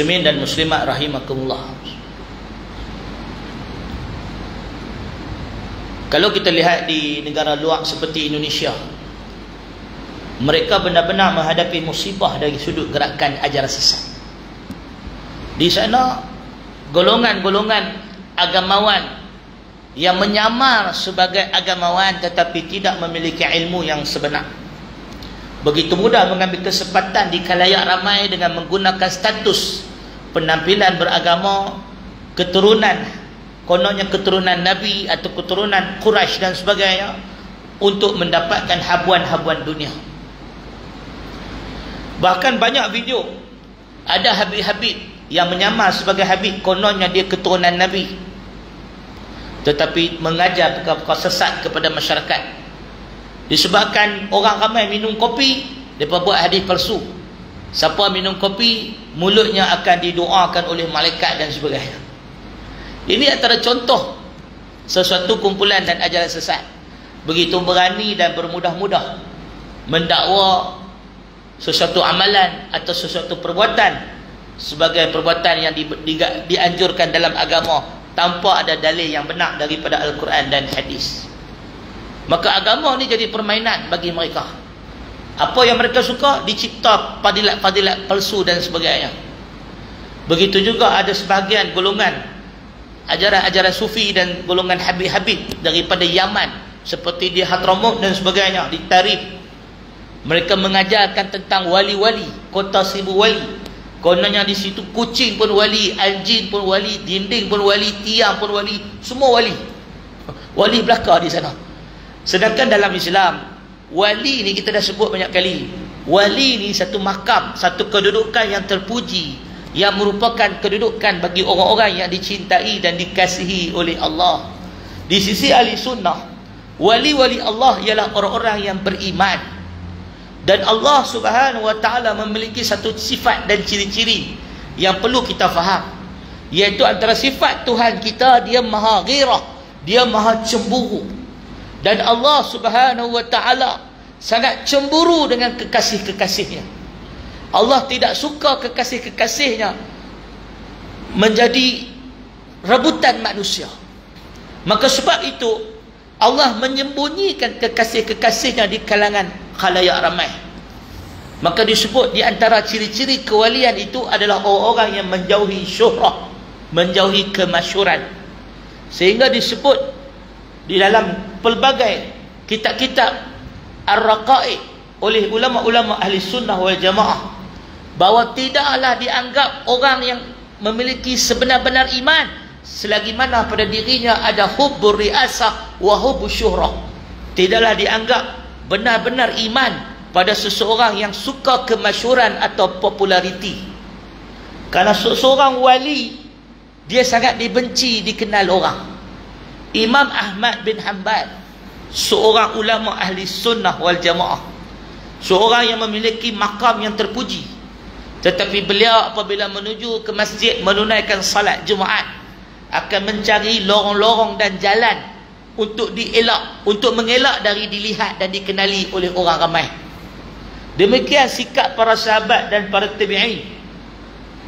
Muslimin dan muslimat rahimakumullah. Kalau kita lihat di negara luar seperti Indonesia, mereka benar-benar menghadapi musibah dari sudut gerakan ajaran sesat. Di sana golongan-golongan agamawan yang menyamar sebagai agamawan tetapi tidak memiliki ilmu yang sebenar, begitu mudah mengambil kesempatan di khalayak ramai dengan menggunakan status penampilan beragama, keturunan, kononnya keturunan Nabi atau keturunan Quraisy dan sebagainya, untuk mendapatkan habuan-habuan dunia. Bahkan banyak video ada habib-habib yang menyamar sebagai habib, kononnya dia keturunan Nabi, tetapi mengajar perkara sesat kepada masyarakat. Disebabkan orang ramai minum kopi, mereka buat hadis palsu. Siapa minum kopi, mulutnya akan didoakan oleh malaikat dan sebagainya. Ini antara contoh sesuatu kumpulan dan ajaran sesat. Begitu berani dan bermudah-mudah mendakwa sesuatu amalan atau sesuatu perbuatan sebagai perbuatan yang dianjurkan dalam agama tanpa ada dalil yang benar daripada Al-Quran dan hadis. Maka agama ni jadi permainan bagi mereka. Apa yang mereka suka dicipta fadilat-fadilat palsu dan sebagainya. Begitu juga ada sebahagian golongan ajaran-ajaran sufi dan golongan habib-habib daripada Yaman seperti di Hadramaut dan sebagainya, di Tarif. Mereka mengajarkan tentang wali-wali, kota 1000 wali. Kononnya di situ kucing pun wali, anjing pun wali, dinding pun wali, tiang pun wali, semua wali. Wali belaka di sana. Sedangkan dalam Islam, wali ni kita dah sebut banyak kali. Wali ni satu makam, satu kedudukan yang terpuji, yang merupakan kedudukan bagi orang-orang yang dicintai dan dikasihi oleh Allah. Di sisi ahli sunnah, wali-wali Allah ialah orang-orang yang beriman. Dan Allah Subhanahu wa ta'ala memiliki satu sifat dan ciri-ciri yang perlu kita faham, iaitu antara sifat Tuhan kita, dia maha ghirah, dia maha cemburu. Dan Allah Subhanahu wa ta'ala sangat cemburu dengan kekasih-kekasihnya. Allah tidak suka kekasih-kekasihnya menjadi rebutan manusia. Maka sebab itu Allah menyembunyikan kekasih-kekasihnya di kalangan khalayak ramai. Maka disebut di antara ciri-ciri kewalian itu adalah orang-orang yang menjauhi syuhrah, menjauhi kemasyhuran. Sehingga disebut di dalam pelbagai kitab-kitab ar-raqaiq oleh ulama-ulama ahli sunnah wal jamaah bahawa tidaklah dianggap orang yang memiliki sebenar-benar iman selagi mana pada dirinya ada hubbur riasah wa hubbus syuhrah. Tidaklah dianggap benar-benar iman pada seseorang yang suka kemasyhuran atau populariti. Karena seseorang wali, dia sangat dibenci, dikenal orang. Imam Ahmad bin Hanbal, seorang ulama ahli sunnah wal jamaah, seorang yang memiliki makam yang terpuji, tetapi beliau apabila menuju ke masjid menunaikan salat Jumaat akan mencari lorong-lorong dan jalan untuk dielak, untuk mengelak dari dilihat dan dikenali oleh orang ramai. Demikian sikap para sahabat dan para tabi'in,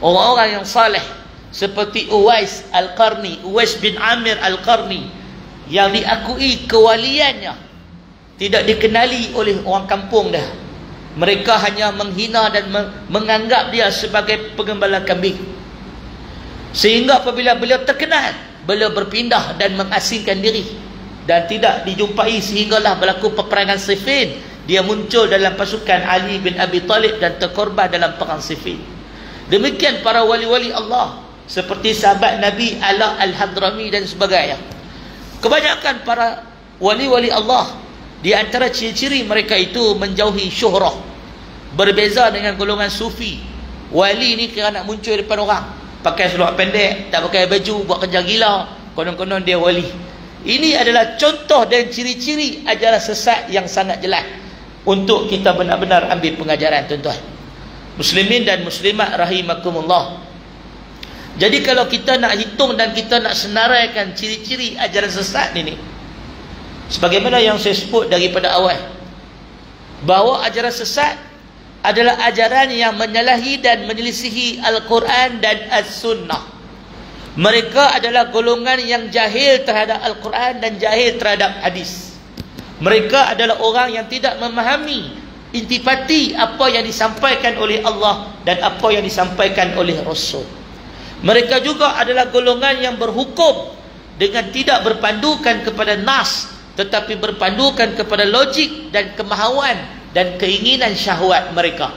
orang-orang yang saleh seperti Uwais Al-Qarni, Uwais bin Amir Al-Qarni, yang diakui kewaliannya tidak dikenali oleh orang kampung dah. Mereka hanya menghina dan menganggap dia sebagai penggembala kambing. Sehingga apabila beliau terkenal, beliau berpindah dan mengasingkan diri dan tidak dijumpai, sehinggalah berlaku peperangan Siffin. Dia muncul dalam pasukan Ali bin Abi Talib dan terkorban dalam perang Siffin. Demikian para wali-wali Allah seperti sahabat Nabi Ala Al-Hadrami dan sebagainya. Kebanyakan para wali-wali Allah, di antara ciri-ciri mereka itu menjauhi syuhrah. Berbeza dengan golongan sufi. Wali ni kira nak muncul depan orang, pakai seluar pendek, tak pakai baju, buat kerja gila, konon-konon dia wali. Ini adalah contoh dan ciri-ciri ajaran sesat yang sangat jelas untuk kita benar-benar ambil pengajaran, tuan-tuan. Muslimin dan muslimat rahimakumullah. Jadi kalau kita nak hitung dan kita nak senaraikan ciri-ciri ajaran sesat ini, sebagaimana yang saya sebut daripada awal, bahawa ajaran sesat adalah ajaran yang menyalahi dan menyelisihi Al-Quran dan As-Sunnah. Mereka adalah golongan yang jahil terhadap Al-Quran dan jahil terhadap hadis. Mereka adalah orang yang tidak memahami intipati apa yang disampaikan oleh Allah dan apa yang disampaikan oleh Rasul. Mereka juga adalah golongan yang berhukum dengan tidak berpandukan kepada nas, tetapi berpandukan kepada logik dan kemahuan dan keinginan syahwat mereka.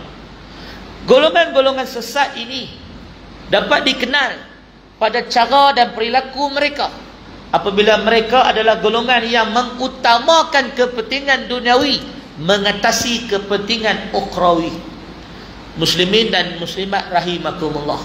Golongan-golongan sesat ini dapat dikenal pada cara dan perilaku mereka. Apabila mereka adalah golongan yang mengutamakan kepentingan duniawi mengatasi kepentingan ukhrawi. Muslimin dan muslimat rahimakumullah.